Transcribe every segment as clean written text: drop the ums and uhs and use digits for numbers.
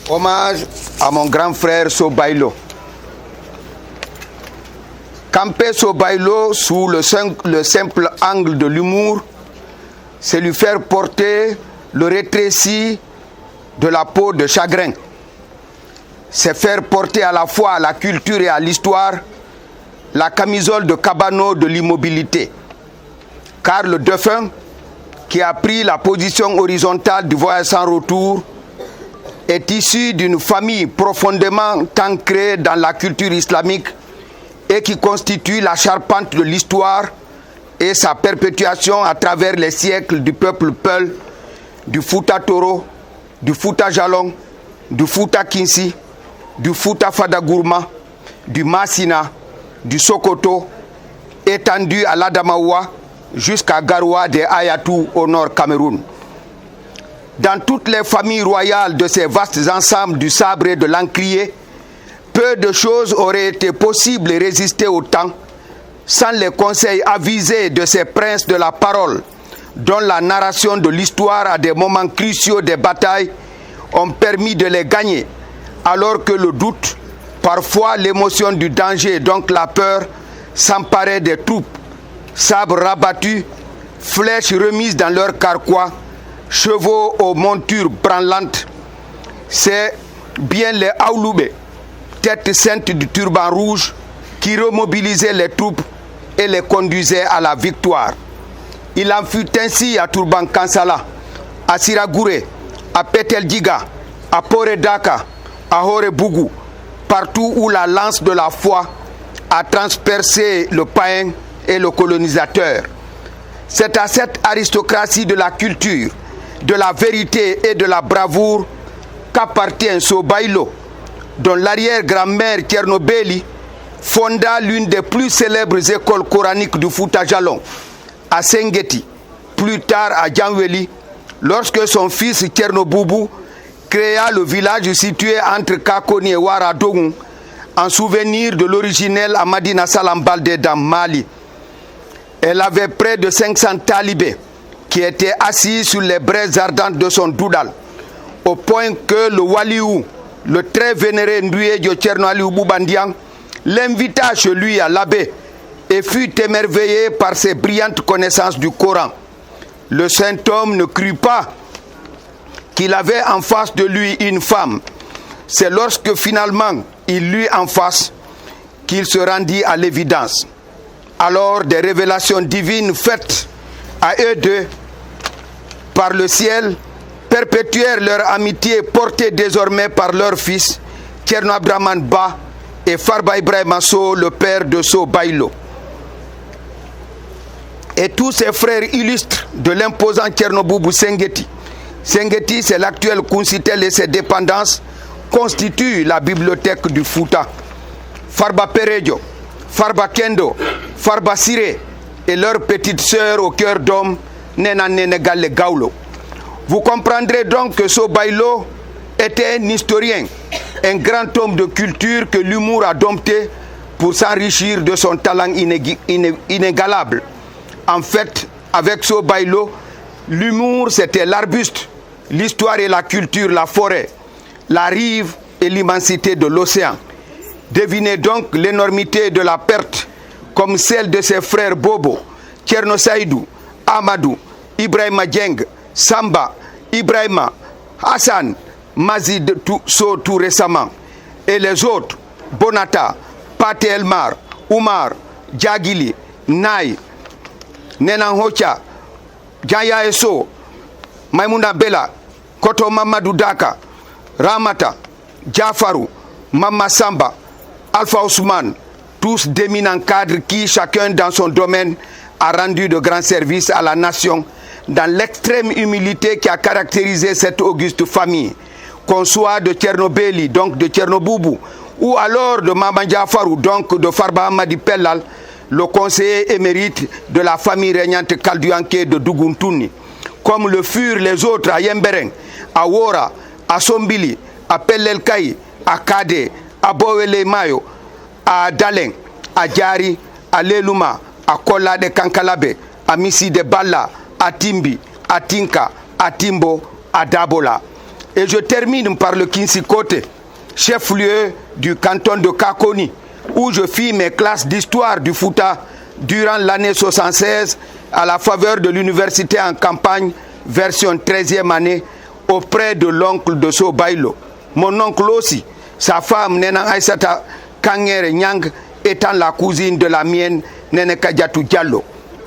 Hommage à mon grand frère Sobaïlo. Camper Sobaïlo sous le simple angle de l'humour, c'est lui faire porter le rétréci de la peau de chagrin. C'est faire porter à la fois à la culture et à l'histoire la camisole de cabano de l'immobilité. Car le défunt, qui a pris la position horizontale du voyage sans retour, est issu d'une famille profondément ancrée dans la culture islamique et qui constitue la charpente de l'histoire et sa perpétuation à travers les siècles du peuple Peul, du Fouta Toro, du Fouta Jalon, du Fouta Kinsi, du Fouta Fadagourma, du Massina, du Sokoto, étendu à l'Adamawa jusqu'à Garoua des Ayatou au nord Cameroun. Dans toutes les familles royales de ces vastes ensembles du sabre et de l'encrier, peu de choses auraient été possibles et résister au temps sans les conseils avisés de ces princes de la parole, dont la narration de l'histoire à des moments cruciaux des batailles ont permis de les gagner, alors que le doute, parfois l'émotion du danger, donc la peur, s'emparait des troupes, sabres rabattus, flèches remises dans leur carquois, chevaux aux montures branlantes. C'est bien les Aouloubé, tête sainte du turban rouge, qui remobilisaient les troupes et les conduisaient à la victoire. Il en fut ainsi à Turban Kansala, à Siragouré, à Peteldjiga, à Poredaka, à Horebougou, partout où la lance de la foi a transpercé le païen et le colonisateur. C'est à cette aristocratie de la culture, de la vérité et de la bravoure qu'appartient Sobaïlo, dont l'arrière-grand-mère Tchernobéli fonda l'une des plus célèbres écoles coraniques du Fouta Jalon, à Sengeti, plus tard à Djanweli, lorsque son fils Tchernoboubou créa le village situé entre Kakoni et Ouaradogou, en souvenir de l'originel Amadina Salam Baldé dans Mali. Elle avait près de 500 talibés qui étaient assis sur les braises ardentes de son doudal, au point que le Waliou, le très vénéré Ndouye de Tcherno Aliou Boubandian, l'invita chez lui à l'abbé et fut émerveillé par ses brillantes connaissances du Coran. Le saint homme ne crut pas qu'il avait en face de lui une femme. C'est lorsque finalement il l'eut en face qu'il se rendit à l'évidence. Alors des révélations divines faites à eux deux par le ciel perpétuèrent leur amitié portée désormais par leur fils Tcherno Abdraman Ba et Farba Ibrahima So, le père de Sobaïlo. Et tous ses frères illustres de l'imposant Tchernoboubou Sengeti. Sengeti, c'est l'actuel Kounsitel et ses dépendances constituent la bibliothèque du Fouta. Farba Perejo, Farba Kendo, Farba Siré et leur petite sœur au cœur d'homme, Nena Nenegale Gaulo. Vous comprendrez donc que Sobaïlo était un historien, un grand homme de culture que l'humour a dompté pour s'enrichir de son talent inégalable. En fait, avec Sobaïlo, l'humour c'était l'arbuste, l'histoire et la culture, la forêt, la rive et l'immensité de l'océan. Devinez donc l'énormité de la perte, comme celle de ses frères Bobo, Tcherno Saïdou, Amadou, Ibrahima Dieng, Samba, Ibrahima, Hassan, Mazid So tout récemment, et les autres, Bonata, Pate Elmar, Oumar, Djagili, Naï, Nenan Hocha, Jaya Eso, Maimouna Bella, Koto Mamadou Daka, Ramata, Jafarou, Mama Samba, Alpha Ousmane, tous d'éminents cadres qui, chacun dans son domaine, a rendu de grands services à la nation dans l'extrême humilité qui a caractérisé cette auguste famille, qu'on soit de Tchernobéli, donc de Tchernoboubou, ou alors de Mama Jafarou, donc de Farba Amadi Pellal, le conseiller émérite de la famille régnante Kalduanké de Dougountouni, comme le furent les autres à Yembereng, à Wora, à Sombili, à Pellelkaï, à Kade, à Bowele Mayo, à Daleng, à Djari, à Lelouma, à Kola de Kankalabe, à Missi de Balla, à Timbi, à Tinka, à Timbo, à Dabola. Et je termine par le Kinsikote, chef-lieu du canton de Kakoni, où je fis mes classes d'histoire du Fouta durant l'année 76 à la faveur de l'université en campagne, version 13e année, auprès de l'oncle de Sobaïlo. Mon oncle aussi, sa femme Nena Aïsata Kangere Nyang, étant la cousine de la mienne, Nene Kadiatou Diallo.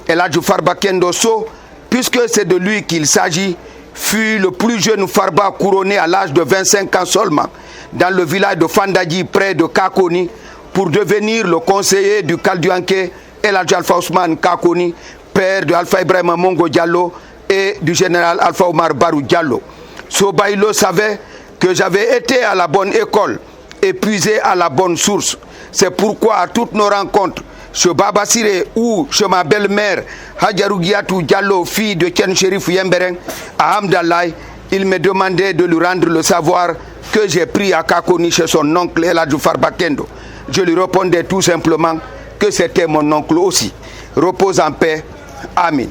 Et là, Farba Kendo So, puisque c'est de lui qu'il s'agit, fut le plus jeune Farba couronné à l'âge de 25 ans seulement, dans le village de Fandadji, près de Kakoni, pour devenir le conseiller du Kalduanké El Hadj Alpha Ousmane Kakoni, père de Alpha Ibrahima Mongo Diallo et du général Alpha Omar Barou Diallo. Sobaïlo savait que j'avais été à la bonne école et puisé à la bonne source. C'est pourquoi à toutes nos rencontres, chez Baba Siré ou chez ma belle-mère Hadjarou Giatou Diallo, fille de Tien Chérif Yembereng, à Hamdallah, il me demandait de lui rendre le savoir que j'ai pris à Kakoni chez son oncle El Hadj Farba Kendo. Je lui répondais tout simplement que c'était mon oncle aussi. Repose en paix. Amen.